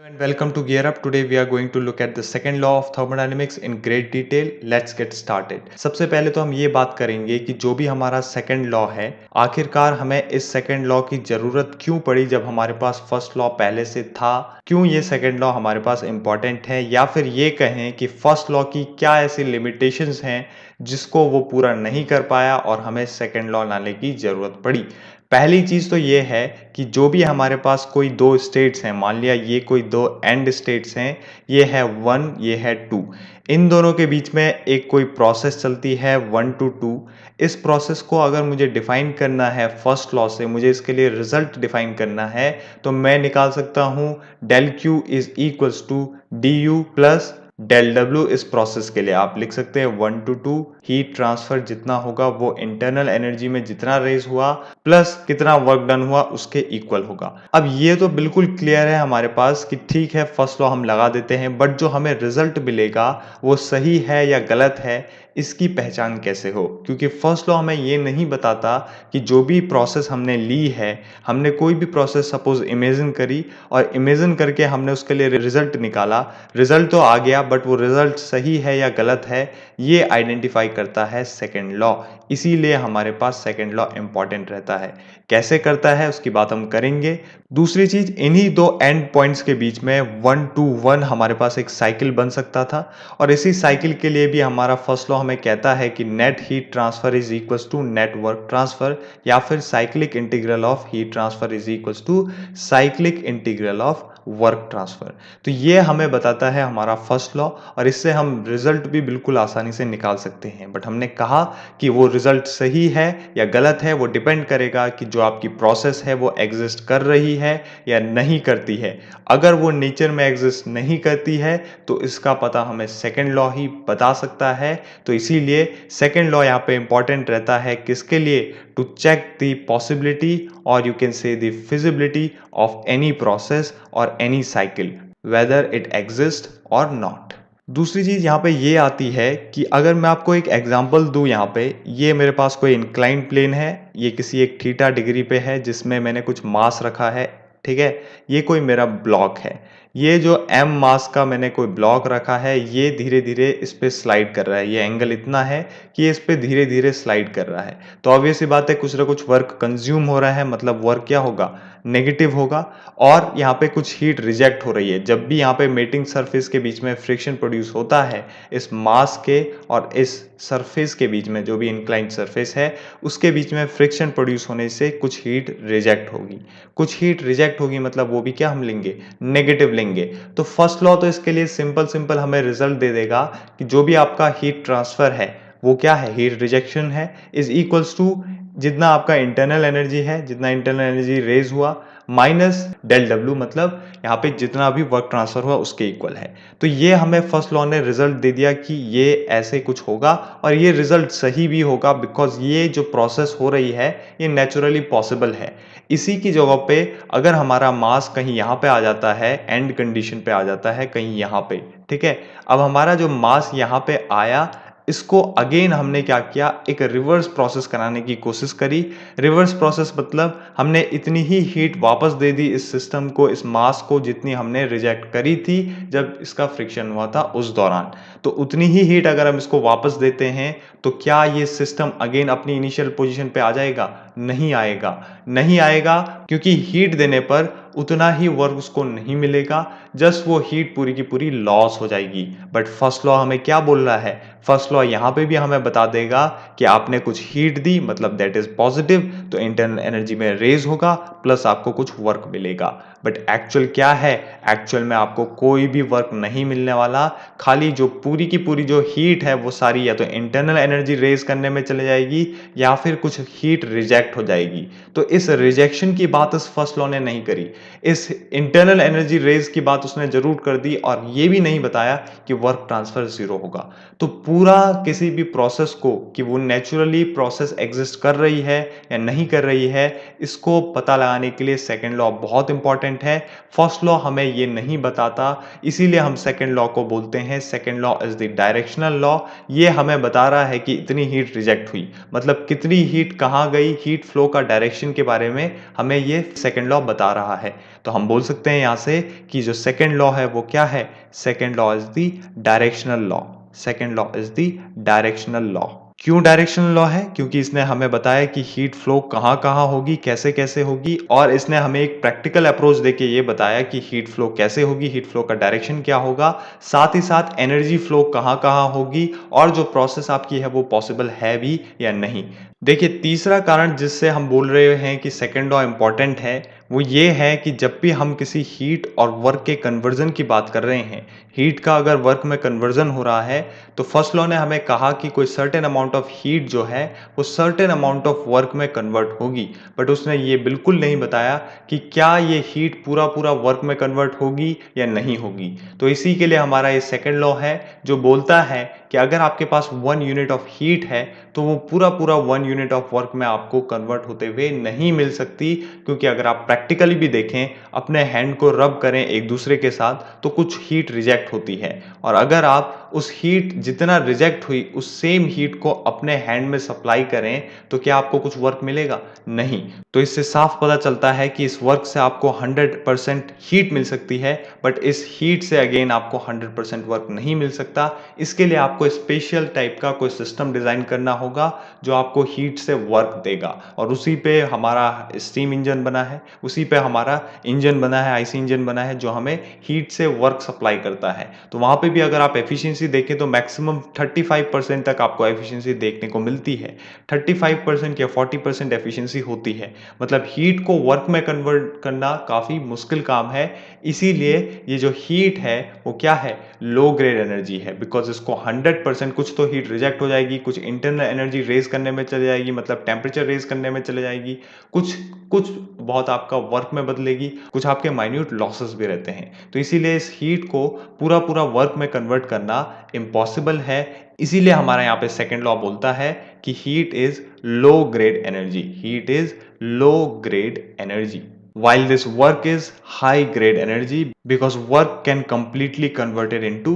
And welcome to Gear Up. Today we are going to look at the second law of thermodynamics in great detail. Let's get started. सबसे पहले तो हम ये बात करेंगे कि जो भी हमारा सेकंड लॉ है, आखिरकार हमें इस सेकंड लॉ की जरूरत क्यों पड़ी जब हमारे पास फर्स्ट लॉ पहले से था। क्यों ये सेकंड लॉ हमारे पास इंपॉर्टेंट है, या फिर ये कहें कि फर्स्ट लॉ की क्या ऐसी लिमिटेशंस हैं जिसको वो पूरा नहीं कर पाया और हमें सेकंड लॉ लाने की जरूरत पड़ी। पहली चीज तो ये है कि जो भी हमारे पास कोई दो स्टेट्स हैं, मान लिया ये कोई दो एंड स्टेट्स हैं, ये है 1, ये है 2। इन दोनों के बीच में एक कोई प्रोसेस चलती है 1 to 2। इस प्रोसेस को अगर मुझे डिफाइन करना है फर्स्ट लॉ से, मुझे इसके लिए रिजल्ट डिफाइन करना है, तो मैं निकाल सकता हूं del Q is equals to D U plus del W. इस प्रोसेस के लिए आप लिख सकते हैं 1 to 2 हीट ट्रांसफर जितना होगा वो इंटरनल एनर्जी में जितना रेज हुआ प्लस कितना वर्क डन हुआ उसके इक्वल होगा। अब ये तो बिल्कुल क्लियर है हमारे पास कि ठीक है फर्स्ट लॉ हम लगा देते हैं, बट जो हमें रिजल्ट मिलेगा वो सही है या गलत है इसकी पहचान कैसे हो, क्योंकि फर्स्ट लॉ हमें ये नहीं बताता कि जो भी प्रोसेस हमने ली है, हमने कोई भी प्रोसेस सपोज इमेजिन करी और इमेजिन करके हमने उसके लिए रिजल्ट निकाला, रिजल्ट तो आ गया बट वो रिजल्ट सही है या गलत है ये आइडेंटिफाई करता है सेकंड लॉ। इसीलिए हमारे पास सेकंड लॉ इंपॉर्टेंट रहता है। कैसे करता है उसकी बात हम करेंगे। दूसरी चीज, इन्हीं दो एंड पॉइंट्स के बीच में 1 to 1 हमारे पास एक साइकिल बन सकता था, और इसी साइकिल के लिए भी हमारा फर्स्ट लॉ हमें कहता है कि net heat transfer is equals to net work transfer, या फिर cyclic integral of heat transfer is equals to cyclic integral of work transfer. तो ये हमें बताता है हमारा फर्स्ट लॉ, और इससे हम रिजल्ट भी बिल्कुल आसानी से निकाल सकते हैं। बट हमने कहा कि वो रिजल्ट सही है या गलत है वो डिपेंड करेगा कि जो आपकी प्रोसेस है वो एग्जिस्ट कर रही है या नहीं करती है। अगर वो नेचर में एग्जिस्ट नहीं करती है तो इसका पता हमें सेकंड लॉ ही बता सकता है। तो इसीलिए सेकंड लॉ यहाँ पे इंपॉर्टेंट रहता है किसके लिए, टू चेक द पॉसिबिलिटी और you can say the feasibility of any process और any cycle whether it exist और नॉट। दूसरी चीज यहाँ पे ये आती है कि अगर मैं आपको एक एग्जांपल दूं, यहाँ पे ये मेरे पास कोई इंक्लाइंड प्लेन है, ये किसी एक थीटा डिग्री पे है जिसमें मैंने कुछ मास रखा है, ठीक है। ये कोई मेरा ब्लॉक है, ये जो m मास का मैंने कोई ब्लॉक रखा है ये धीरे धीरे इस पे स्लाइड कर रहा है, ये एंगल इतना है कि ये इस पे धीरे धीरे स्लाइड कर रहा है। तो ऑब्वियस सी बात है कुछ ना कुछ वर्क कंज्यूम हो रहा है, मतलब वर्क क्या होगा, नेगेटिव होगा। और यहाँ पे कुछ हीट रिजेक्ट हो रही है। जब भी यहाँ पे मेटिंग सरफेस के बीच में फ्रिक्शन प्रोड्यूस होता है, इस मास के और इस सरफेस के बीच में, जो भी इंक्लाइंड सरफेस है उसके बीच में फ्रिक्शन प्रोड्यूस होने से कुछ हीट रिजेक्ट होगी। कुछ हीट रिजेक्ट होगी मतलब वो भी क्या हम लेंगे, नेगेटिव लेंगे। तो फर्स्ट लॉ तो इसके लिए सिंपल सिंपल हमें रिजल्ट दे देगा कि जो भी आपका हीट ट्रांसफर है वो क्या है, हीट रिजेक्शन है, इज इक्वल्स टू जितना आपका इंटरनल एनर्जी है, जितना इंटरनल एनर्जी रेज हुआ माइनस डेल डब्ल्यू, मतलब यहाँ पे जितना भी वर्क ट्रांसफर हुआ उसके इक्वल है। तो ये हमें फर्स्ट लॉ ने रिजल्ट दे दिया कि ये ऐसे कुछ होगा, और ये रिजल्ट सही भी होगा बिकॉज ये जो प्रोसेस हो रही है ये नेचुरली पॉसिबल है। इसी की जगह पे अगर हमारा मास कहीं यहाँ पे आ जाता है, एंड कंडीशन पे आ जाता है कहीं यहाँ पे, ठीक है। अब हमारा जो मास यहाँ पे आया, इसको अगेन हमने क्या किया, एक रिवर्स प्रोसेस कराने की कोशिश करी। रिवर्स प्रोसेस मतलब हमने इतनी ही हीट वापस दे दी इस सिस्टम को, इस मास को, जितनी हमने रिजेक्ट करी थी जब इसका फ्रिक्शन हुआ था उस दौरान। तो उतनी ही हीट अगर हम इसको वापस देते हैं तो क्या ये सिस्टम अगेन अपनी इनिशियल पोजीशन पे आ जाएगा, नहीं आएगा। नहीं आएगा क्योंकि हीट देने पर उतना ही वर्क उसको नहीं मिलेगा, जस्ट वो हीट पूरी की पूरी लॉस हो जाएगी। बट फर्स्ट लॉ हमें क्या बोल रहा है, फर्स्ट लॉ यहाँ पे भी हमें बता देगा कि आपने कुछ हीट दी मतलब दैट इज पॉजिटिव, तो इंटरनल एनर्जी में रेज होगा प्लस आपको कुछ वर्क मिलेगा। बट एक्चुअल क्या है, एक्चुअल में आपको कोई भी वर्क नहीं मिलने वाला, खाली जो पूरी की पूरी जो हीट है वो सारी या तो इंटरनल एनर्जी रेज करने में चले जाएगी या फिर कुछ हीट रिजेक्ट हो जाएगी। तो इस रिजेक्शन की बात इस फर्स्ट लॉ ने नहीं करी, इस इंटरनल एनर्जी रेज की बात उसने जरूर कर दी, और ये भी नहीं बताया कि वर्क ट्रांसफर जीरो होगा। तो पूरा किसी भी प्रोसेस को कि वो नेचुरली प्रोसेस एग्जिस्ट कर रही है या नहीं कर रही है, इसको पता लगाने के लिए सेकंड लॉ बहुत इंपॉर्टेंट इंपॉर्टेंट है। फर्स्ट लॉ हमें ये नहीं बताता, इसीलिए हम सेकंड लॉ को बोलते हैं second law is the directional law. ये हमें बता रहा है कि इतनी हीट रिजेक्ट हुई, मतलब कितनी हीट कहाँ गई, हीट फ्लो का डायरेक्शन के बारे में हमें ये सेकंड लॉ बता रहा है। तो हम बोल सकते हैं यहाँ से कि जो सेकंड लॉ है वो क्या है, second law is the directional law. Second law is the directional law. क्यों डायरेक्शनल लॉ है? क्योंकि इसने हमें बताया कि हीट फ्लो कहाँ कहाँ होगी, कैसे कैसे होगी, और इसने हमें एक प्रैक्टिकल अप्रोच देके ये बताया कि हीट फ्लो कैसे होगी, हीट फ्लो का डायरेक्शन क्या होगा, साथ ही साथ एनर्जी फ्लो कहाँ कहाँ होगी, और जो प्रोसेस आपकी है वो पॉसिबल है भी या नहीं। देखिए, तीसरा कारण जिससे हम बोल रहे हैं कि सेकंड लॉ इंपॉर्टेंट है वो ये है कि जब भी हम किसी हीट और वर्क के कन्वर्जन की बात कर रहे हैं, हीट का अगर वर्क में कन्वर्जन हो रहा है, तो फर्स्ट लॉ ने हमें कहा कि कोई सर्टेन अमाउंट ऑफ हीट जो है वो सर्टेन अमाउंट ऑफ वर्क में कन्वर्ट होगी। बट उसने ये बिल्कुल नहीं बताया कि क्या ये हीट पूरा पूरा वर्क में कन्वर्ट होगी या नहीं होगी। तो इसी के लिए हमारा ये सेकंड लॉ है जो बोलता है कि अगर आपके पास 1 यूनिट ऑफ हीट है तो वो पूरा पूरा 1 यूनिट ऑफ वर्क में आपको कन्वर्ट होते हुए नहीं मिल सकती, क्योंकि अगर आप प्रैक्टिकली भी देखें, अपने हैंड को रब करें एक दूसरे के साथ, तो कुछ हीट रिजेक्ट होती है, और अगर आप उस हीट जितना रिजेक्ट हुई उस सेम हीट को अपने हैंड में सप्लाई करें तो क्या आपको कुछ वर्क मिलेगा? नहीं। तो इससे साफ पता चलता है कि इस वर्क से आपको 100% हीट मिल सकती है, बट इस हीट से अगेन आपको 100% वर्क नहीं मिल सकता। इसके लिए आपको स्पेशल टाइप का कोई सिस्टम डिजाइन करना होगा जो आपको हीट से वर्क देगा, और उसी पे हमारा स्टीम इंजन बना है, उसी पे हमारा इंजन बना है, आईसी इंजन बना है, जो हमें हीट से वर्क सप्लाई करता है। तो वहां पे भी अगर आप एफिशिएंसी देखें तो मैक्सिमम 35% तक आपको एफिशिएंसी देखने को मिलती है। 35% या 40% एफिशिएंसी होती है, मतलब हीट को वर्क में कन्वर्ट करना काफी मुश्किल काम है। इसीलिए ये जो हीट है वो क्या है, लो ग्रेड एनर्जी है, बिकॉज इसको 100% कुछ तो हीट रिजेक्ट हो जाएगी, कुछ इंटरनल एनर्जी रेज करने में चले जाएगी, मतलब टेम्परेचर रेज करने में चले जाएगी, कुछ कुछ बहुत आपका वर्क में बदलेगी, कुछ आपके माइन्यूट लॉसेस भी रहते हैं। तो इसीलिए इस हीट को पूरा पूरा वर्क में कन्वर्ट करना इम्पॉसिबल है। इसीलिए हमारा यहाँ पे सेकंड लॉ बोलता है कि heat is low grade energy, heat is low grade energy, while this work is high grade energy because work can completely converted into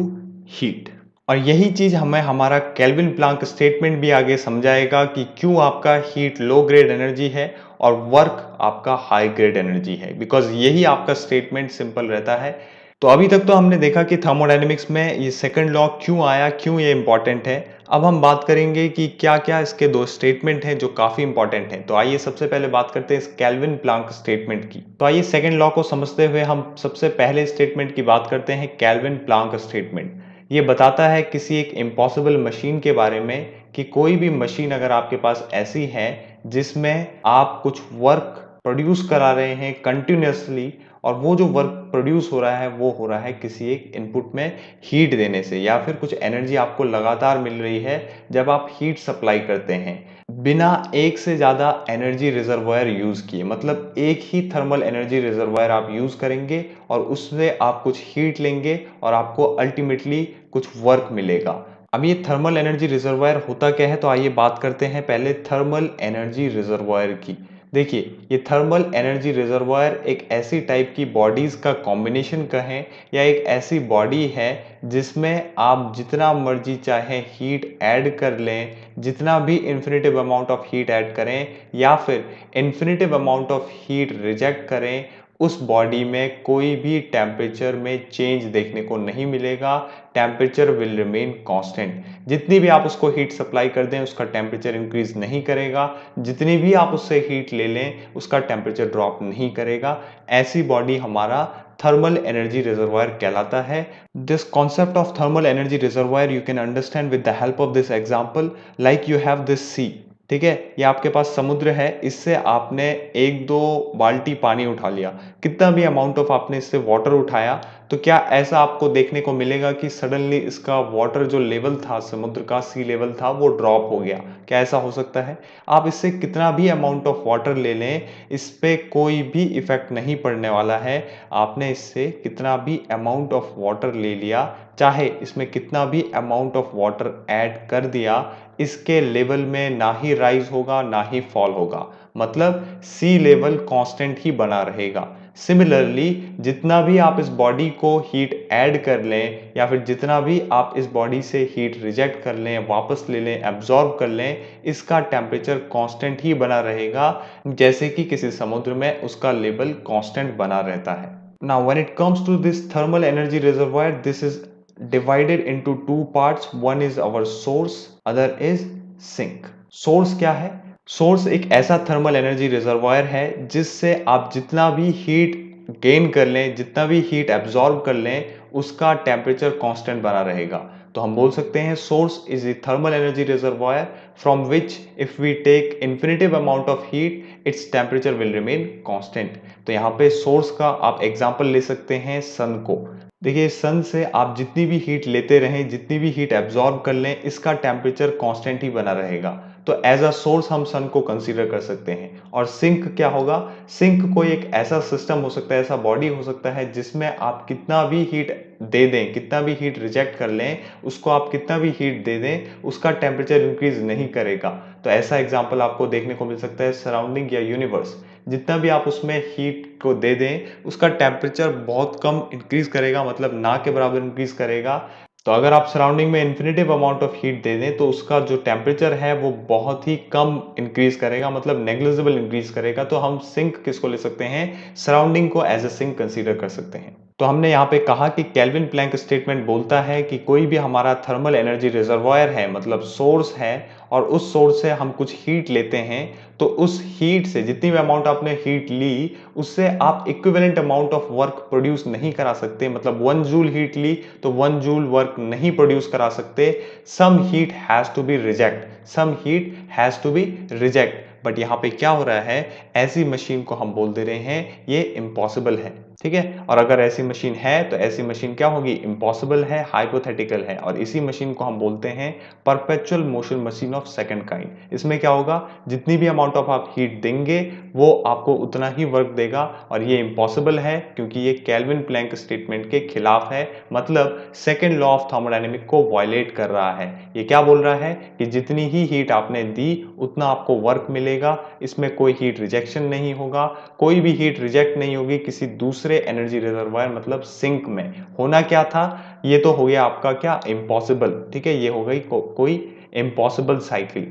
heat। और यही चीज हमें हमारा केल्विन प्लांक स्टेटमेंट भी आगे समझाएगा कि क्यों आपका हीट लो ग्रेड एनर्जी है और वर्क आपका हाई ग्रेड एनर्जी है, बिकॉज यही आपका स्टेटमेंट सिंपल रहता है। तो अभी तक तो हमने देखा कि थर्मोडायनेमिक्स में ये सेकंड लॉ क्यों आया, क्यों ये इंपॉर्टेंट है। अब हम बात करेंगे कि क्या क्या इसके दो स्टेटमेंट हैं जो काफी इंपॉर्टेंट हैं। तो आइए सबसे पहले बात करते हैं इस केल्विन प्लांक स्टेटमेंट की। तो आइए सेकंड लॉ को समझते हुए हम सबसे पहले स्टेटमेंट की बात करते हैं, केल्विन प्लांक स्टेटमेंट। ये बताता है किसी एक इम्पॉसिबल मशीन के बारे में कि कोई भी मशीन अगर आपके पास ऐसी है जिसमें आप कुछ वर्क प्रोड्यूस करा रहे हैं कंटिन्यूसली, और वो जो वर्क प्रोड्यूस हो रहा है वो हो रहा है किसी एक इनपुट में हीट देने से, या फिर कुछ एनर्जी आपको लगातार मिल रही है जब आप हीट सप्लाई करते हैं बिना एक से ज्यादा एनर्जी रिजर्वायर यूज किए, मतलब एक ही थर्मल एनर्जी रिजर्वायर आप यूज करेंगे और उससे आप कुछ हीट लेंगे और आपको अल्टीमेटली कुछ वर्क मिलेगा। अब ये थर्मल एनर्जी रिजर्वायर होता क्या है, तो आइए बात करते हैं पहले थर्मल एनर्जी रिजर्वायर की। देखिए, ये थर्मल एनर्जी रिजर्वायर एक ऐसी टाइप की बॉडीज का कॉम्बिनेशन कहें, या एक ऐसी बॉडी है जिसमें आप जितना मर्जी चाहे हीट ऐड कर लें, जितना भी infinitive amount of heat add करें या फिर infinitive amount of heat reject करें, उस बॉडी में कोई भी टेम्परेचर में चेंज देखने को नहीं मिलेगा। Temperature will remain constant. जितनी भी आप उसको हीट सप्लाई कर दें उसका टेम्परेचर इंक्रीज नहीं करेगा, जितनी भी आप उससे हीट ले लें उसका टेम्परेचर ड्रॉप नहीं करेगा। ऐसी बॉडी हमारा थर्मल एनर्जी रिजर्वायर कहलाता है। This concept of thermal energy reservoir you can understand with the help of this example, like you have this sea. ठीक है, ये आपके पास समुद्र है, इससे आपने एक दो बाल्टी पानी उठा लिया, कितना भी अमाउंट ऑफ आपने इससे वाटर उठाया, तो क्या ऐसा आपको देखने को मिलेगा कि सडनली इसका वाटर जो लेवल था, समुद्र का सी लेवल था, वो ड्रॉप हो गया? क्या ऐसा हो सकता है? आप इससे कितना भी अमाउंट ऑफ वाटर ले लें, इस पे कोई भी इफेक्ट नहीं पड़ने वाला है। आपने इससे कितना भी अमाउंट ऑफ वाटर ले लिया, चाहे इसमें कितना भी अमाउंट ऑफ वाटर ऐड कर दिया, इसके लेवल में ना ही राइज होगा ना ही फॉल होगा, मतलब सी लेवल कांस्टेंट ही बना रहेगा। सिमिलरली जितना भी आप इस बॉडी को हीट ऐड कर लें या फिर जितना भी आप इस बॉडी से हीट रिजेक्ट कर लें, वापस ले लें, एब्जॉर्ब कर लें, इसका टेम्परेचर कांस्टेंट ही बना रहेगा, जैसे कि किसी समुद्र में उसका लेवल कांस्टेंट बना रहता है। Now when it comes to this thermal energy reservoir, this is divided into two parts. One is our source, other is sink. Source क्या है? सोर्स एक ऐसा थर्मल एनर्जी रिजर्वायर है जिससे आप जितना भी हीट गेन कर लें, जितना भी हीट एब्जॉर्ब कर लें, उसका टेम्परेचर कांस्टेंट बना रहेगा। तो हम बोल सकते हैं source is a thermal energy reservoir from which if we take infinitive amount of heat its temperature will remain constant. तो यहाँ पे सोर्स का आप एग्जांपल ले सकते हैं सन को। देखिए सन से आप जितनी भी हीट लेते रहें, जितनी भी हीट एब्जॉर्ब कर लें, इसका टेम्परेचर कांस्टेंट ही बना रहेगा। तो एज अ सोर्स हम सन को कंसीडर कर सकते हैं। और सिंक क्या होगा? सिंक कोई एक ऐसा सिस्टम हो सकता है, ऐसा बॉडी हो सकता है जिसमें आप कितना भी हीट दे दें, कितना भी हीट रिजेक्ट कर लें, उसको आप कितना भी हीट दे दें, उसका टेम्परेचर इंक्रीज नहीं करेगा। तो ऐसा एग्जाम्पल आपको देखने को मिल सकता है सराउंडिंग या यूनिवर्स। जितना भी आप उसमें हीट को दे दें, उसका टेम्परेचर बहुत कम इंक्रीज करेगा, मतलब ना के बराबर इंक्रीज करेगा। तो अगर आप सराउंडिंग में इन्फिनिटिव अमाउंट ऑफ हीट दे दें तो उसका जो टेम्परेचर है वो बहुत ही कम इंक्रीज करेगा, मतलब नेग्लिजिबल इंक्रीज करेगा। तो हम सिंक किसको ले सकते हैं? सराउंडिंग को एज अ सिंक कंसीडर कर सकते हैं। तो हमने यहाँ पे कहा कि केल्विन प्लैंक स्टेटमेंट बोलता है कि कोई भी हमारा थर्मल एनर्जी रिजर्वायर है, मतलब सोर्स है, और उस सोर्स से हम कुछ हीट लेते हैं, तो उस हीट से जितनी भी अमाउंट आपने हीट ली, उससे आप equivalent amount of work produce नहीं करा सकते। मतलब 1 जूल हीट ली तो 1 जूल वर्क नहीं प्रोड्यूस करा सकते। Some heat has to be reject, some heat has to be reject. But यहाँ पे क्या हो रहा है, ऐसी मशीन को हम बोल दे रहे हैं ये इम्पॉसिबल है, ठीक है। और अगर ऐसी मशीन है तो ऐसी मशीन क्या होगी? इम्पॉसिबल है, हाइपोथेटिकल है। और इसी मशीन को हम बोलते हैं perpetual motion machine of second kind. इसमें क्या होगा, जितनी भी अमाउंट ऑफ आप हीट देंगे वो आपको उतना ही वर्क देगा। और ये इम्पॉसिबल है क्योंकि ये केल्विन प्लैंक स्टेटमेंट के खिलाफ है, मतलब सेकंड लॉ ऑफ थर्मोडायनेमिक को वायलेट कर रहा है। ये क्या बोल रहा है कि जितनी ही हीट आपने दी उतना आपको वर्क मिलेगा, इसमें कोई हीट रिजेक्शन नहीं होगा, कोई भी हीट रिजेक्ट नहीं होगी किसी दूसरे एनर्जी रिजर्वायर मतलब सिंक में। होना क्या था, ये तो हो गया आपका क्या? इम्पॉसिबल, ठीक है। ये हो गई कोई इम्पॉसिबल साइकिल।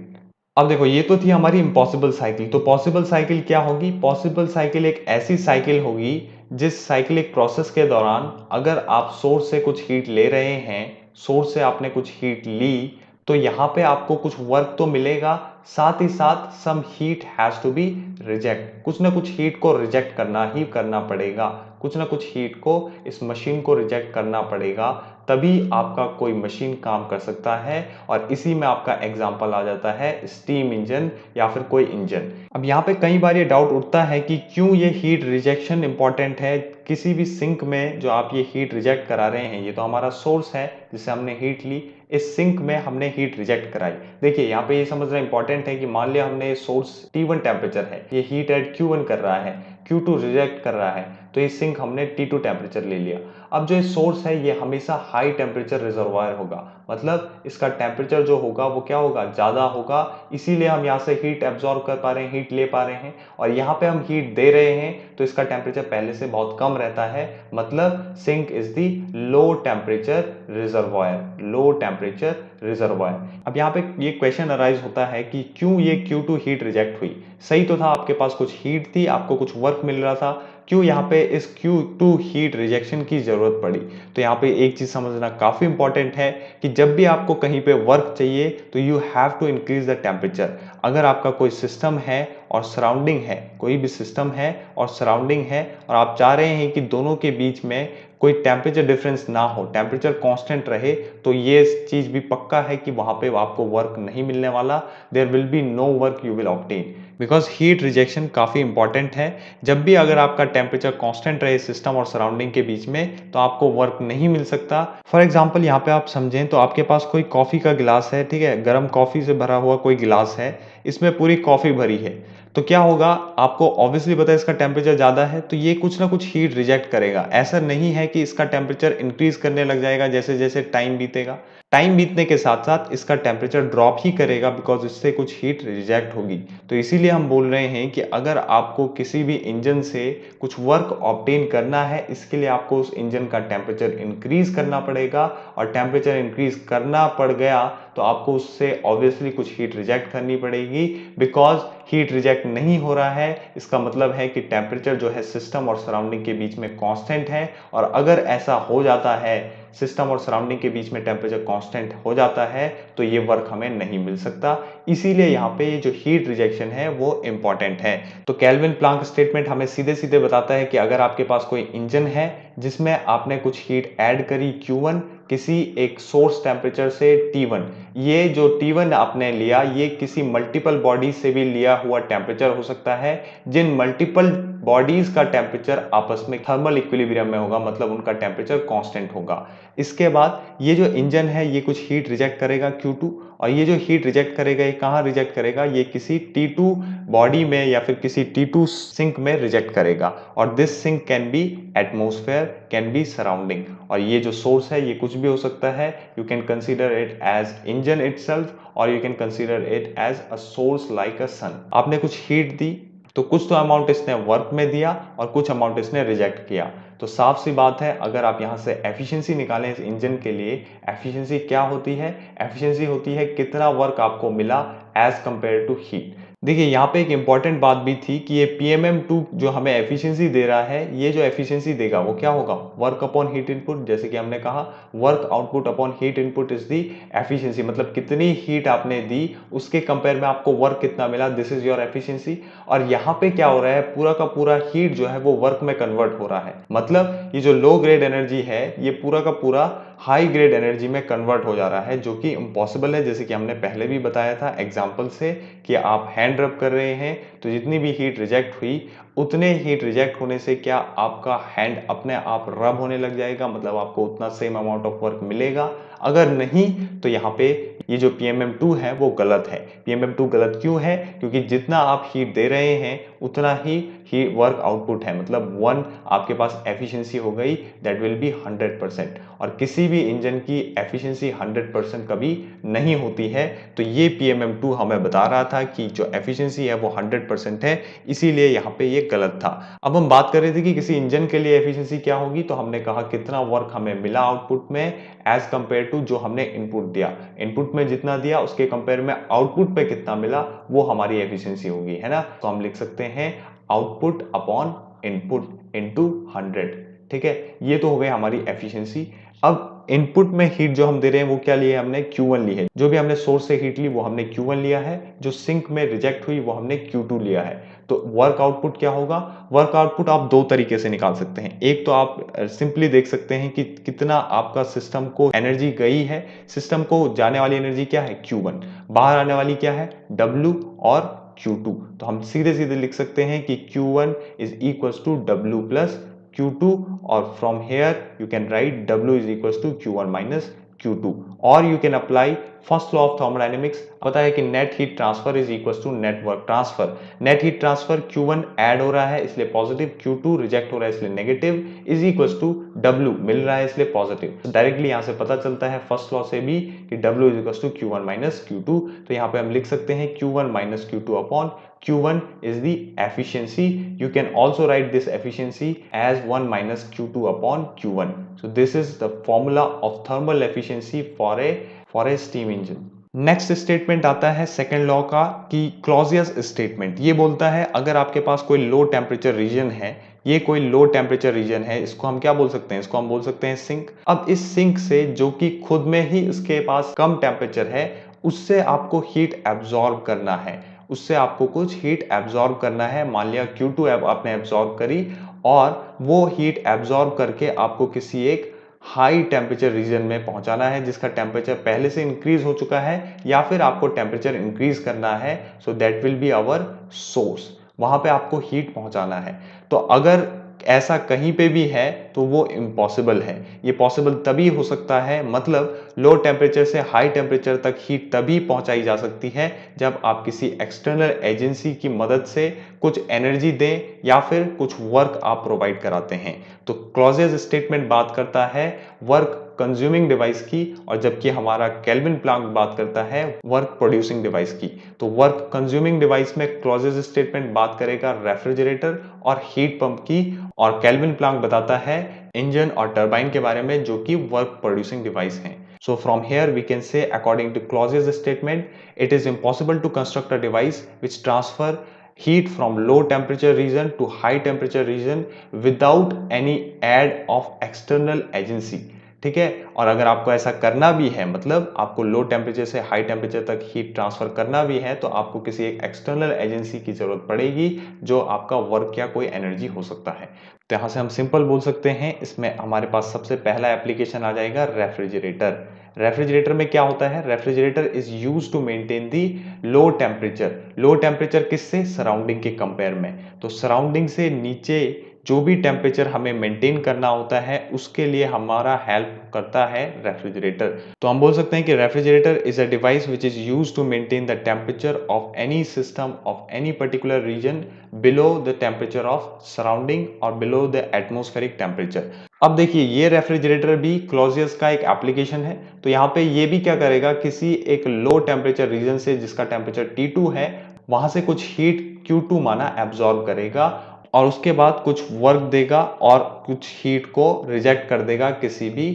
अब देखो ये तो थी हमारी इम्पॉसिबल साइकिल। तो पॉसिबल साइकिल क्या होगी? पॉसिबल साइकिल एक ऐसी साइकिल होगी जिस साइक्लिक प्रोसेस के दौरान अगर आप सोर्स से कुछ हीट ले रहे हैं, सोर्स से आपने कुछ हीट ली, तो यहाँ पे आपको कुछ वर्क तो मिलेगा, साथ ही साथ some heat has to be reject. कुछ ना कुछ हीट को रिजेक्ट करना ही करना पड़ेगा, कुछ ना कुछ हीट को इस मशीन को रिजेक्ट करना पड़ेगा, तभी आपका कोई मशीन काम कर सकता है। और इसी में आपका एग्जाम्पल आ जाता है स्टीम इंजन या फिर कोई इंजन। अब यहाँ पे कई बार ये डाउट उठता है कि क्यों ये हीट रिजेक्शन इंपॉर्टेंट है किसी भी सिंक में। जो आप ये हीट रिजेक्ट करा रहे हैं, ये तो हमारा सोर्स है जिससे हमने हीट ली, इस सिंक में हमने हीट रिजेक्ट कराई। देखिए यहाँ पे ये समझना इंपॉर्टेंट है कि मान लिया हमने सोर्स T1 टेम्परेचर है, ये हीट एट Q1 कर रहा है, Q2 रिजेक्ट कर रहा है, तो ये सिंक हमने T2 टेम्परेचर ले लिया। अब जो ये सोर्स है ये हमेशा हाई टेम्परेचर रिजर्वायर होगा, मतलब इसका टेम्परेचर जो होगा वो क्या होगा? ज़्यादा होगा, इसीलिए हम यहाँ से हीट एब्जॉर्ब कर पा रहे हैं, हीट ले पा रहे हैं। और यहाँ पे हम हीट दे रहे हैं तो इसका टेम्परेचर पहले से बहुत कम रहता है, मतलब sink is the low temperature reservoir, low temperature reservoir. अब यहाँ पे ये क्वेश्चन अराइज होता है कि क्यों ये Q2 हीट रिजेक्ट हुई? सही तो था, आपके पास कुछ हीट थी, आपको कुछ वर्क मिल रहा था, क्यों यहाँ पे इस Q2 हीट रिजेक्शन की जरूरत पड़ी? तो यहाँ पे एक चीज समझना काफी इंपॉर्टेंट है कि जब भी आपको कहीं पे वर्क चाहिए तो you have to increase the temperature. अगर आपका कोई सिस्टम है और सराउंडिंग है, कोई भी सिस्टम है और सराउंडिंग है, और आप चाह रहे हैं कि दोनों के बीच में कोई टेम्परेचर डिफरेंस ना हो, टेम्परेचर कांस्टेंट रहे, तो ये चीज भी पक्का है कि वहां पे आपको वर्क नहीं मिलने वाला। There will be no work you will obtain, because heat rejection काफी इंपॉर्टेंट है। जब भी अगर आपका टेम्परेचर कांस्टेंट रहे सिस्टम और सराउंडिंग के बीच में, तो आपको वर्क नहीं मिल सकता। फॉर एग्जांपल यहाँ पे आप समझें तो आपके पास कोई कॉफी का गिलास है, ठीक है, गर्म कॉफी से भरा हुआ कोई गिलास है, इसमें पूरी कॉफी भरी है, तो क्या होगा? आपको ऑब्वियसली पता है इसका टेम्परेचर ज्यादा है, तो ये कुछ ना कुछ हीट रिजेक्ट करेगा। ऐसा नहीं है कि इसका टेम्परेचर इंक्रीज करने लग जाएगा जैसे जैसे टाइम बीतेगा। टाइम बीतने के साथ साथ इसका टेम्परेचर ड्रॉप ही करेगा, बिकॉज इससे कुछ हीट रिजेक्ट होगी। तो इसीलिए हम बोल रहे हैं कि अगर आपको किसी भी इंजन से कुछ वर्क ऑब्टेन करना है, इसके लिए आपको उस इंजन का टेम्परेचर इंक्रीज करना पड़ेगा, और टेम्परेचर इंक्रीज करना पड़ गया तो आपको उससे ऑब्वियसली कुछ हीट रिजेक्ट करनी पड़ेगी। बिकॉज हीट रिजेक्ट नहीं हो रहा है, इसका मतलब है कि टेम्परेचर जो है सिस्टम और सराउंडिंग के बीच में कांस्टेंट है, और अगर ऐसा हो जाता है, सिस्टम और सराउंडिंग के बीच में टेम्परेचर कांस्टेंट हो जाता है, तो ये वर्क हमें नहीं मिल सकता। इसीलिए यहाँ पे ये जो हीट रिजेक्शन है वो इंपॉर्टेंट है। तो केल्विन प्लांक स्टेटमेंट हमें सीधे सीधे बताता है कि अगर आपके पास कोई इंजन है जिसमें आपने कुछ हीट ऐड करी Q1 किसी एक सोर्स टेम्परेचर से T1, ये जो T1 आपने लिया ये किसी मल्टीपल बॉडी से भी लिया हुआ टेम्परेचर हो सकता है, जिन मल्टीपल बॉडीज का टेम्परेचर आपस में थर्मल इक्विलिब्रियम में होगा, मतलब उनका टेम्परेचर कांस्टेंट होगा। इसके बाद ये जो इंजन है ये कुछ हीट रिजेक्ट करेगा Q2, और ये जो हीट रिजेक्ट करेगा ये कहाँ रिजेक्ट करेगा, ये किसी T2 बॉडी में या फिर किसी T2 सिंक में रिजेक्ट करेगा। और this sink can be atmosphere, can be surrounding, और ये जो सोर्स है ये कुछ भी हो सकता है। You can consider it as engine itself, और you can consider it as a source like a sun. आपने कुछ हीट दी तो कुछ तो अमाउंट इसने वर्क में दिया और कुछ अमाउंट इसने रिजेक्ट किया। तो साफ सी बात है, अगर आप यहाँ से एफिशिएंसी निकालें इस इंजन के लिए, एफिशिएंसी क्या होती है, एफिशिएंसी होती है कितना वर्क आपको मिला एज कंपेयर टू हीट। देखिए यहाँ पे एक इंपॉर्टेंट बात भी थी कि ये PMM2 जो हमें एफिशिएंसी दे रहा है, ये जो एफिशिएंसी देगा वो क्या होगा, वर्क अपॉन हीट इनपुट। जैसे कि हमने कहा work output upon heat input is the efficiency, मतलब कितनी हीट आपने दी उसके कंपेयर में आपको वर्क कितना मिला, दिस इज योर एफिशिएंसी। और यहाँ पे क्या हो रहा है, पूरा का पूरा हीट जो है वो वर्क में कन्वर्ट हो रहा है, मतलब ये जो लो ग्रेड एनर्जी है ये पूरा का पूरा हाई ग्रेड एनर्जी में कन्वर्ट हो जा रहा है, जो कि इम्पॉसिबल है। जैसे कि हमने पहले भी बताया था एग्जांपल से कि आप हैंड रब कर रहे हैं तो जितनी भी हीट रिजेक्ट हुई उतने हीट रिजेक्ट होने से क्या आपका हैंड अपने आप रब होने लग जाएगा, मतलब आपको उतना सेम अमाउंट ऑफ वर्क मिलेगा। अगर नहीं तो यहाँ पे ये जो PMM2 है वो गलत है। PMM2 गलत क्यों है, क्योंकि जितना आप हीट दे रहे हैं उतना ही वर्क आउटपुट है, मतलब 1 आपके पास एफिशिएंसी हो गई, दैट विल बी 100%। और किसी भी इंजन की एफिशिएंसी 100% कभी नहीं होती है। तो ये PMM2 हमें बता रहा था कि जो एफिशिएंसी है वो 100% है, इसीलिए यहाँ पे ये गलत था। अब हम बात कर रहे थे कि किसी इंजन के लिए एफिशिएंसी क्या होगी, तो हमने कहा कितना वर्क हमें मिला आउटपुट में एज कंपेयर टू जो हमने इनपुट दिया। इनपुट में जितना दिया उसके कंपेयर में आउटपुट पे कितना मिला, वो हमारी एफिशिएंसी होगी, है ना। तो हम लिख सकते हैं आउटपुट अपॉन इनपुट इनटू 100। ठीक है, ये तो हो गई हमारी एफिशिएंसी। अब इनपुट में हीट जो हम दे रहे हैं वो क्या लिए, हमने Q1 ली है। जो भी हमने सोर्स से हीट ली वो हमने Q1 लिया है, जो सिंक में रिजेक्ट हुई वो हमने Q2 लिया है। तो वर्क आउटपुट क्या होगा, वर्क आउटपुट आप दो तरीके से निकाल सकते हैं। एक तो आप सिंपली देख सकते हैं कि कितना आपका सिस्टम को एनर्जी गई है। सिस्टम को जाने वाली एनर्जी क्या है Q1, बाहर आने वाली क्या है W और Q2। तो हम सीधे सीधे लिख सकते हैं कि Q1 is equals to W plus Q2, और from here you can write W is equals to Q1 minus Q2, और you can apply first law of thermodynamics. पता है कि net heat transfer is equal to net work transfer. Net heat transfer Q1 add हो रहा है इसलिए positive, Q2 reject हो रहा है इसलिए negative, is equal to W मिल रहा है इसलिए पॉजिटिव। तो डायरेक्टली यहां से पता चलता है फर्स्ट लॉ से भी कि W is equal to Q1 minus Q2। तो यहाँ पे हम लिख सकते हैं Q1 minus Q2 upon Q1 is the efficiency. You can also write this efficiency as 1 minus Q2 upon Q1. So this is the formula of thermal efficiency for a steam engine. Next statement आता है second law का कि Clausius statement. ये बोलता है अगर आपके पास कोई लो टेम्परेचर रीजन है, ये कोई लो टेम्परेचर रीजन है, इसको हम क्या बोल सकते हैं, इसको हम बोल सकते हैं सिंक। अब इस सिंक से जो कि खुद में ही इसके पास कम टेम्परेचर है, उससे आपको हीट एब्जॉर्ब करना है, उससे आपको कुछ हीट एब्जॉर्ब करना है। मान लिया Q2 आपने एब्जॉर्ब करी, और वो हीट एब्जॉर्ब करके आपको किसी एक हाई टेम्परेचर रीजन में पहुंचाना है जिसका टेम्परेचर पहले से इंक्रीज हो चुका है, या फिर आपको टेम्परेचर इंक्रीज करना है। So that will be our source, वहां पे आपको हीट पहुंचाना है। तो अगर ऐसा कहीं पे भी है तो वो इम्पॉसिबल है। ये पॉसिबल तभी हो सकता है, मतलब लो टेम्परेचर से हाई टेम्परेचर तक हीट तभी पहुंचाई जा सकती है जब आप किसी एक्सटर्नल एजेंसी की मदद से कुछ एनर्जी दें या फिर कुछ वर्क आप प्रोवाइड कराते हैं। तो क्लॉजेज स्टेटमेंट बात करता है वर्क कंज्यूमिंग डिवाइस की, और जबकि हमारा केल्विन प्लैंक बात करता है वर्क प्रोड्यूसिंग डिवाइस की। तो वर्क कंज्यूमिंग डिवाइस में क्लॉजेज स्टेटमेंट बात करेगा रेफ्रिजरेटर और हीट पंप की, और केल्विन प्लैंक बताता है इंजन और टरबाइन के बारे में, जो कि वर्क प्रोड्यूसिंग डिवाइस हैं। So from here we can say, according to clauses statement, it is impossible to construct a device which transfer heat from low temperature region to high temperature region without any aid of external agency। ठीक है, और अगर आपको ऐसा करना भी है, मतलब आपको लो टेम्परेचर से हाई टेम्परेचर तक हीट ट्रांसफर करना भी है, तो आपको किसी एक एक्सटर्नल एजेंसी की जरूरत पड़ेगी, जो आपका वर्क या कोई एनर्जी हो सकता है। तो यहाँ से हम सिंपल बोल सकते हैं, इसमें हमारे पास सबसे पहला एप्लीकेशन आ जाएगा रेफ्रिजरेटर। रेफ्रिजरेटर में क्या होता है? Refrigerator is use to maintain the low temperature. Low temperature किससे? सराउंडिंग के कंपेयर में। तो सराउंडिंग से नीचे जो भी टेम्परेचर हमें मेंटेन करना होता है, उसके लिए हमारा हेल्प करता है रेफ्रिजरेटर। तो हम बोल सकते हैं कि refrigerator is a device which is use to maintain the temperature of any system of any particular region below the temperature of surrounding और बिलो द एटमॉस्फेरिक टेम्परेचर। अब देखिए, ये रेफ्रिजरेटर भी क्लॉजियस का एक एप्लीकेशन है। तो यहाँ पे ये भी क्या करेगा, किसी एक लो टेम्परेचर रीजन से जिसका टेम्परेचर T2 है, वहां से कुछ हीट Q2 माना एब्जॉर्ब करेगा, और उसके बाद कुछ वर्क देगा और कुछ हीट को रिजेक्ट कर देगा किसी भी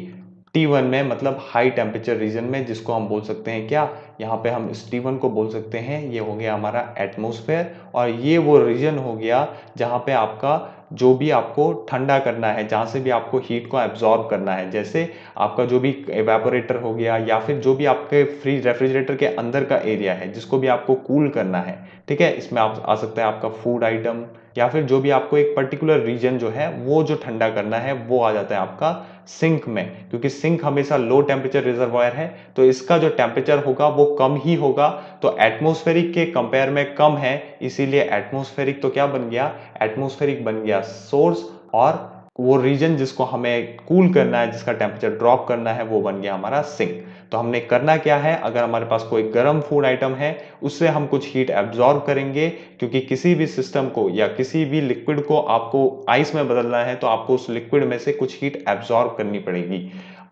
T1 में, मतलब हाई टेम्परेचर रीजन में, जिसको हम बोल सकते हैं क्या, यहाँ पे हम इस T1 को बोल सकते हैं, ये हो गया हमारा एटमॉस्फेयर, और ये वो रीजन हो गया जहाँ पे आपका जो भी आपको ठंडा करना है, जहाँ से भी आपको हीट को एब्जॉर्ब करना है, जैसे आपका जो भी एवेपोरेटर हो गया, या फिर जो भी आपके फ्रीज रेफ्रिजरेटर के अंदर का एरिया है जिसको भी आपको कूल करना है। ठीक है, इसमें आप आ सकता है आपका फूड आइटम, या फिर जो भी आपको एक पर्टिकुलर रीजन जो है वो जो ठंडा करना है, वो आ जाता है आपका सिंक में, क्योंकि सिंक हमेशा लो टेम्परेचर रिजर्वायर है, तो इसका जो टेम्परेचर होगा वो कम ही होगा। तो एटमॉस्फेरिक के कंपेयर में कम है, इसीलिए एटमॉस्फेरिक तो क्या बन गया, एटमॉस्फेरिक बन गया सोर्स, और वो रीजन जिसको हमें कूल करना है, जिसका टेम्परेचर ड्रॉप करना है, वो बन गया हमारा सिंक। तो हमने करना क्या है, अगर हमारे पास कोई गर्म फूड आइटम है, उससे हम कुछ हीट एब्जॉर्ब करेंगे, क्योंकि किसी भी सिस्टम को या किसी भी लिक्विड को आपको आइस में बदलना है, तो आपको उस लिक्विड में से कुछ हीट एब्जॉर्ब करनी पड़ेगी।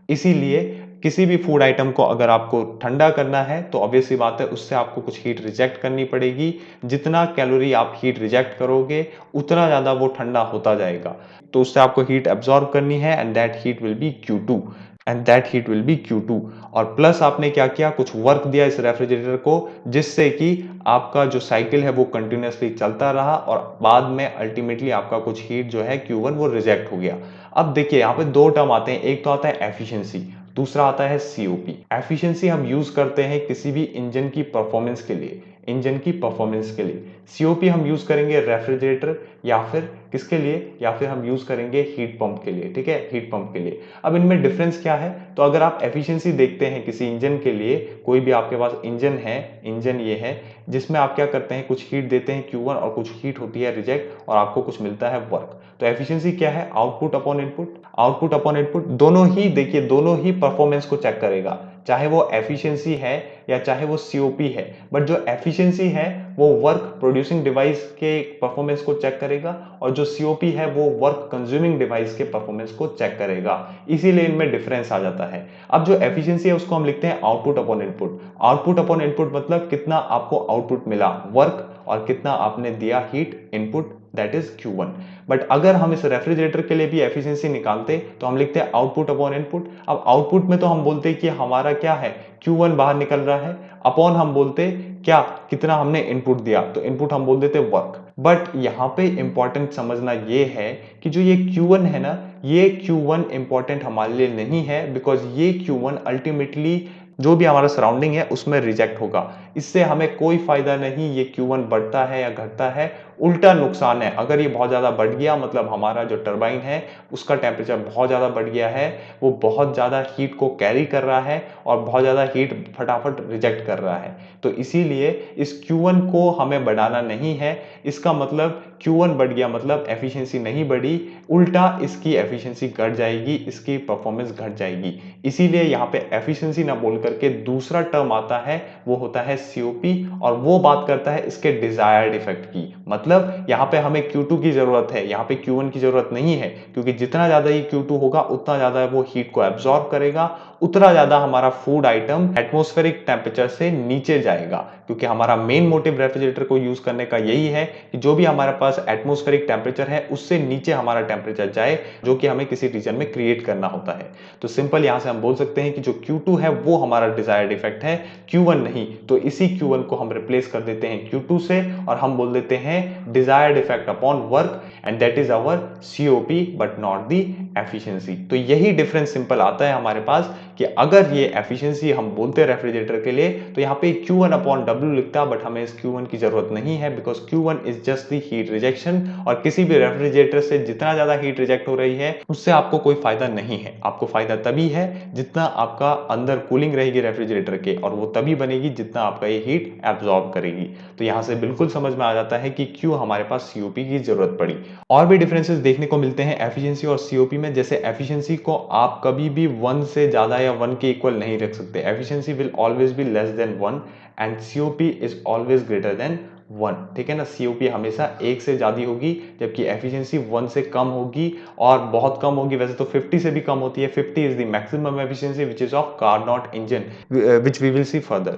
इसीलिए किसी भी फूड आइटम को अगर आपको ठंडा करना है, तो ऑब्वियस सी बात है उससे आपको कुछ हीट रिजेक्ट करनी पड़ेगी। जितना कैलोरी आप हीट रिजेक्ट करोगे, उतना ज्यादा वो ठंडा होता जाएगा। तो उससे आपको हीट एब्जॉर्ब करनी है, and that heat will be Q2, and that heat will be Q2। और प्लस आपने क्या किया, कुछ वर्क दिया इस रेफ्रिजरेटर को, जिससे कि आपका जो साइकिल है वो कंटिन्यूअसली चलता रहा, और बाद में अल्टीमेटली आपका कुछ हीट जो है Q1 वो रिजेक्ट हो गया। अब देखिए, यहाँ पे दो टर्म आते हैं, एक तो आता है एफिशिएंसी, दूसरा आता है COP। एफिशिएंसी हम यूज करते हैं किसी भी इंजन की परफॉर्मेंस के लिए, इंजन की परफॉर्मेंस के लिए। COP हम यूज करेंगे रेफ्रिजरेटर, या फिर किसके लिए, या फिर हम यूज करेंगे हीट पंप के लिए। ठीक है, हीट पंप के लिए। अब इनमें डिफरेंस क्या है, तो अगर आप एफिशिएंसी देखते हैं किसी इंजन के लिए, कोई भी आपके पास इंजन है, इंजन ये है जिसमें आप क्या करते हैं, कुछ हीट देते हैं Q1 और कुछ हीट होती है रिजेक्ट, और आपको कुछ मिलता है वर्क। तो एफिशिएंसी क्या है, output upon input. Output upon input दोनों ही, देखिए दोनों ही परफॉर्मेंस को चेक करेगा, चाहे वो एफिशिएंसी है या चाहे वो COP है। बट जो एफिशिएंसी है वो वर्क प्रोड्यूसिंग डिवाइस के परफॉर्मेंस को चेक करेगा, और जो COP है वो वर्क कंज्यूमिंग डिवाइस के परफॉर्मेंस को चेक करेगा। इसीलिए इनमें डिफरेंस आ जाता है। अब जो एफिशिएंसी है उसको हम लिखते हैं output upon input. Output upon input मतलब कितना आपको आउटपुट मिला वर्क, और कितना आपने दिया heat input, that is Q1। But अगर हम इस रेफ्रिजरेटर के लिए भी एफिशिएंसी निकालते, तो हम लिखते हैं आउटपुट अपॉन इनपुट। अब आउटपुट में तो हम बोलते हैं कि हमारा क्या है, Q1 बाहर निकल रहा है, अपॉन हम बोलते क्या, कितना हमने इनपुट दिया, तो इनपुट हम बोल देते वर्क। बट यहाँ पे इंपॉर्टेंट समझना ये है कि जो ये Q1 है ना, ये Q1 इंपॉर्टेंट हमारे लिए नहीं है, बिकॉज ये Q1 अल्टीमेटली जो भी हमारा सराउंडिंग है उसमें रिजेक्ट होगा। इससे हमें कोई फायदा नहीं ये Q1 बढ़ता है या घटता है, उल्टा नुकसान है। अगर ये बहुत ज्यादा बढ़ गया, मतलब हमारा जो टरबाइन है उसका टेम्परेचर बहुत ज्यादा बढ़ गया है, वो बहुत ज्यादा हीट को कैरी कर रहा है, और बहुत ज्यादा हीट फटाफट रिजेक्ट कर रहा है। तो इसीलिए इस Q1 को हमें बढ़ाना नहीं है। इसका मतलब Q1 बढ़ गया मतलब एफिशिएंसी नहीं बढ़ी, उल्टा इसकी एफिशिएंसी घट जाएगी, इसकी परफॉर्मेंस घट जाएगी। इसीलिए यहाँ पे एफिशिएंसी ना बोल करके दूसरा टर्म आता है वो होता है COP, और वो बात करता है इसके डिजायर्ड इफेक्ट की। मतलब यहाँ पे हमें Q2 की जरूरत है, यहाँ पे Q1 की जरूरत नहीं है, क्योंकि जितना ज्यादा ये Q2 होगा उतना ज्यादा वो हीट को एब्जॉर्ब करेगा, उतना ज्यादा हमारा फूड आइटम एटमॉस्फेरिक टेम्परेचर से नीचे जाएगा। क्योंकि हमारा मेन मोटिव रेफ्रिजरेटर को यूज करने का यही है कि जो भी हमारे पास एटमॉस्फेरिक टेम्परेचर है उससे नीचे हमारा टेम्परेचर जाए, जो कि हमें किसी रीजन में क्रिएट करना होता है। तो सिंपल यहां से हम बोल सकते हैं कि जो Q2 है वो हमारा डिजायर्ड इफेक्ट है, Q1 नहीं। तो इसी Q1 को हम रिप्लेस कर देते हैं Q2 से और हम बोल देते हैं desired effect upon work, and that is our COP but not the efficiency. तो यही डिफरेंस सिंपल आता है हमारे पास कि अगर ये एफिशिएंसी हम बोलते हैं रेफ्रिजरेटर के लिए तो यहाँ पे Q1 अपॉन W लिखता, बट हमें इस Q1 की जरूरत नहीं है, because Q1 is just the heat rejection. और किसी भी रेफ्रिजरेटर से जितना ज्यादा हीट रिजेक्ट हो रही है उससे आपको कोई फायदा नहीं है। आपको फायदा तभी है जितना आपका अंदर कूलिंग रहेगी रेफ्रिजरेटर के, और वो तभी बनेगी जितना आपका ये हीट एब्जॉर्ब करेगी। तो यहाँ से बिल्कुल समझ में आ जाता है कि क्यों हमारे पास COP की जरूरत पड़ी। और भी डिफरेंसेस देखने को मिलते हैं एफिशिएंसी और COP में। जैसे एफिशिएंसी को आप कभी भी 1 से ज्यादा या 1 के इक्वल नहीं रख सकते। Efficiency will always be less than 1 and COP is always greater than 1। ठीक है ना, COP हमेशा 1 से ज्यादा होगी, जबकि एफिशिएंसी 1 से कम होगी, और बहुत कम होगी। वैसे तो 50 से भी कम होती है। 50 is the maximum efficiency which is of Carnot engine, which we will see further.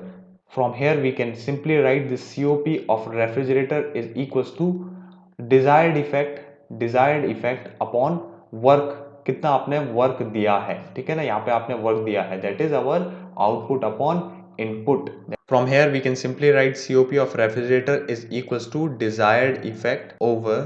From here we can simply write the COP of refrigerator is equals to desired effect upon work, कितना आपने वर्क दिया है। ठीक है ना, यहाँ पे आपने वर्क दिया है, that is our output upon input. From here we can simply write COP of refrigerator is equals to desired effect over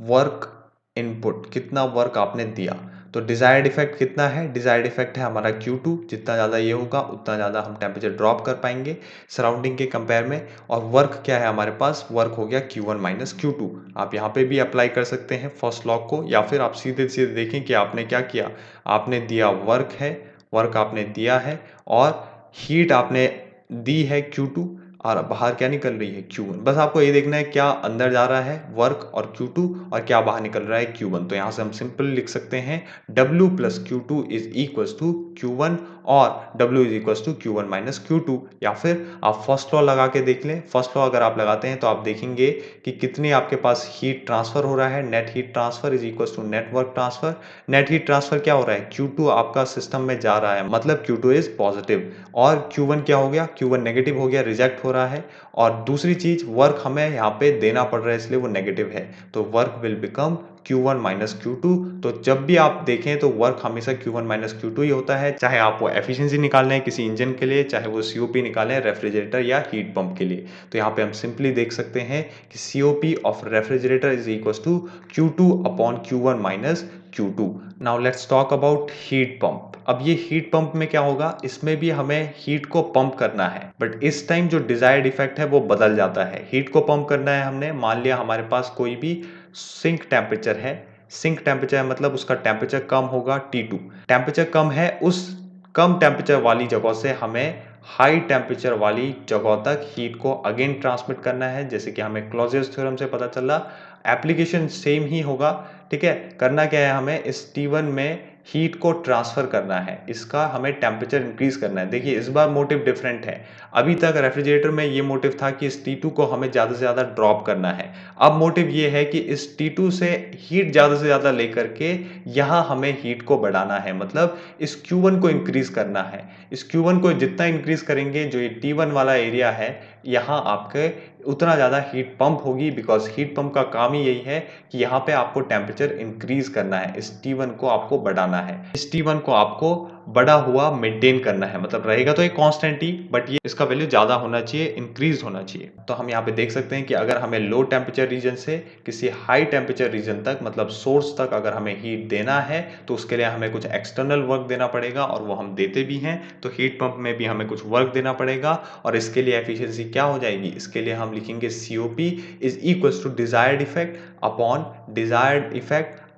work input, कितना वर्क आपने दिया। तो डिजायर्ड इफेक्ट कितना है? डिजायर्ड इफेक्ट है हमारा Q2। जितना ज़्यादा ये होगा उतना ज़्यादा हम टेम्परेचर ड्रॉप कर पाएंगे सराउंडिंग के कंपेयर में। और वर्क क्या है हमारे पास? वर्क हो गया Q1 माइनस Q2। आप यहाँ पे भी अप्लाई कर सकते हैं फर्स्ट लॉ को, या फिर आप सीधे सीधे देखें कि आपने क्या किया। आपने दिया वर्क है, वर्क आपने दिया है, और हीट आपने दी है Q2, और बाहर क्या निकल रही है? Q1। बस आपको ये देखना है क्या अंदर जा रहा है वर्क और Q2, और क्या बाहर निकल रहा है Q1। तो यहाँ से हम सिंपल लिख सकते हैं W plus Q2 is equals to Q1, और W is equals to Q1 minus Q2। या फिर आप फर्स्ट लॉ लगा के देख लें। फर्स्ट लॉ अगर आप लगाते हैं तो आप देखेंगे कि कितनी आपके पास हीट ट्रांसफर हो रहा है। Net heat transfer is equals to net work transfer. Net heat transfer क्या हो रहा है? Q2 आपका सिस्टम में जा रहा है, मतलब Q2 इज पॉजिटिव, और Q1 क्या हो गया? Q1 नेगेटिव हो गया, रिजेक्ट हो रहा है। और दूसरी चीज, वर्क हमें यहाँ पे देना पड़ रहा है, इसलिए वो नेगेटिव है, तो work will become Q1 minus Q2। तो जब भी आप देखें तो वर्क हमेशा Q1 माइनस Q2 ही होता है, चाहे आप वो एफिशिएंसी निकालना है किसी इंजन के लिए, चाहे वो COP निकालें रेफ्रिजरेटर या हीट पंप के लिए। तो यहाँ पे हम सिंपली देख सकते हैं कि COP of refrigerator is equal to Q2 upon Q1 minus Q2। Now let's talk about heat pump. अब ये हीट पंप में क्या होगा? इसमें भी हमें हीट को पंप करना है, बट इस टाइम जो डिजायर्ड इफेक्ट है वो बदल जाता है। हीट को पंप करना है हमने, मान लिया हमारे पास कोई भी सिंक टेम्परेचर है। सिंक टेम्परेचर मतलब उसका टेम्परेचर कम होगा T2। टेम्परेचर कम है, उस कम टेम्परेचर वाली जगह से हमें हाई टेम्परेचर वाली जगह तक हीट को अगेन ट्रांसमिट करना है। जैसे कि हमें क्लॉजियस थ्योरम से पता चला, एप्लीकेशन सेम ही होगा। ठीक है, करना क्या है? हमें इस T1 में हीट को ट्रांसफर करना है, इसका हमें टेम्परेचर इंक्रीज करना है। देखिए इस बार मोटिव डिफरेंट है। अभी तक रेफ्रिजरेटर में ये मोटिव था कि इस T2 को हमें ज़्यादा से ज़्यादा ड्रॉप करना है। अब मोटिव ये है कि इस T2 से हीट ज़्यादा से ज़्यादा लेकर के यहाँ हमें हीट को बढ़ाना है, मतलब इस Q1 को इंक्रीज करना है। इस Q1 को जितना इंक्रीज करेंगे, जो ये T1 वाला एरिया है, यहाँ आपके उतना ज़्यादा हीट पंप होगी, बिकॉज हीट पंप का काम ही यही है कि यहाँ पे आपको टेम्परेचर इंक्रीज करना है, इस T1 को आपको बढ़ाना है, इस T1 को आपको बड़ा हुआ मेंटेन करना है। मतलब रहेगा तो एक कांस्टेंट ही, बट ये इसका वैल्यू ज़्यादा होना चाहिए, इंक्रीज होना चाहिए। तो हम यहाँ पे देख सकते हैं कि अगर हमें लो टेम्परेचर रीजन से किसी हाई टेम्परेचर रीजन तक, मतलब सोर्स तक अगर हमें हीट देना है तो उसके लिए हमें कुछ एक्सटर्नल वर्क देना पड़ेगा, और वो हम देते भी हैं। तो हीट पंप में भी हमें कुछ वर्क देना पड़ेगा, और इसके लिए एफिशिएंसी क्या हो जाएगी? इसके लिए हम लिखेंगे COP is equals to desired effect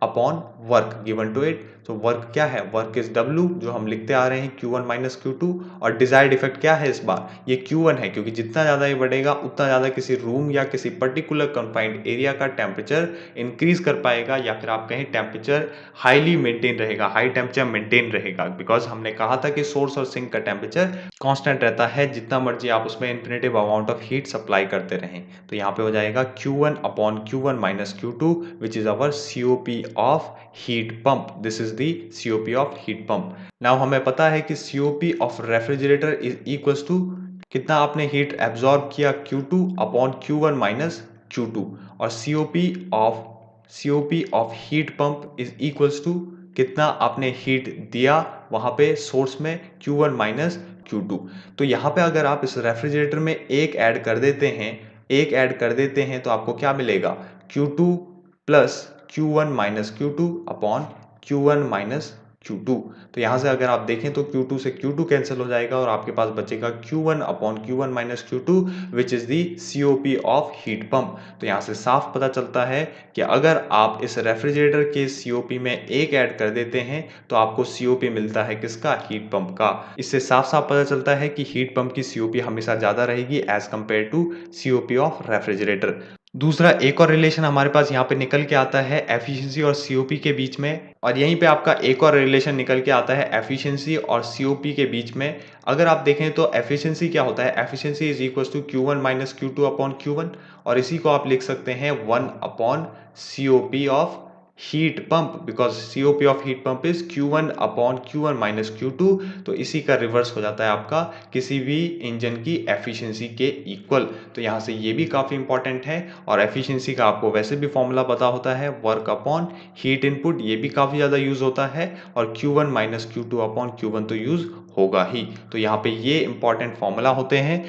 upon work given to it. तो वर्क क्या है, वर्क इज W जो हम लिखते आ रहे हैं Q1 माइनस Q2। और डिजायर्ड इफेक्ट क्या है इस बार, ये Q1 है, क्योंकि जितना ज़्यादा ये बढ़ेगा उतना ज़्यादा किसी रूम या किसी पर्टिकुलर कन्फाइंड एरिया का टेम्परेचर इंक्रीज कर पाएगा, या फिर आप कहें टेम्परेचर हाईली मेंटेन रहेगा, हाई टेम्परेचर मेंटेन रहेगा। बिकॉज हमने कहा था कि सोर्स और सिंक का टेम्परेचर कांस्टेंट रहता है, जितना मर्जी आप उसमें infinitive amount of heat supply करते रहें। तो यहाँ पे हो जाएगा Q1 upon Q1 minus Q2 which is our COP of heat pump. This is the COP of heat pump. Now हमें पता है कि COP of refrigerator is equals to कितना आपने हीट एब्जॉर्ब किया Q2 upon Q1 minus Q2, और COP of heat pump is equals to कितना आपने हीट दिया वहां पे सोर्स में Q1 माइनस Q2। तो यहाँ पे अगर आप इस रेफ्रिजरेटर में एक ऐड कर देते हैं, तो आपको क्या मिलेगा, Q2 plus Q1 minus Q2 upon Q1 minus Q2। तो यहाँ से अगर आप देखें तो Q2 से Q2 कैंसिल हो जाएगा और आपके पास बचेगा Q1 upon Q1 minus Q2 which is the COP of heat pump. तो यहाँ से साफ पता चलता है कि अगर आप इस रेफ्रिजरेटर के COP में एक ऐड कर देते हैं तो आपको COP मिलता है किसका, हीट पंप का। इससे साफ साफ पता चलता है कि हीट पंप की COP हमेशा ज्यादा रहेगी as compare to COP of refrigerator. दूसरा एक और रिलेशन हमारे पास यहाँ पे निकल के आता है एफिशिएंसी और COP के बीच में, और यहीं पे आपका एक और रिलेशन निकल के आता है एफिशिएंसी और COP के बीच में। अगर आप देखें तो एफिशिएंसी क्या होता है, efficiency is equal to Q1 minus Q2 upon Q1, और इसी को आप लिख सकते हैं 1 upon COP of heat pump, because COP of heat pump is Q1 upon Q1 minus Q2। तो इसी का रिवर्स हो जाता है आपका किसी भी इंजन की एफिशिएंसी के इक्वल। तो यहाँ से ये भी काफ़ी इंपॉर्टेंट है, और एफिशिएंसी का आपको वैसे भी फॉर्मूला पता होता है, वर्क अपॉन हीट इनपुट, ये भी काफ़ी ज़्यादा यूज होता है, और Q1 minus Q2 upon Q1 तो यूज होगा ही। तो यहाँ पे ये इंपॉर्टेंट फॉर्मूला होते हैं।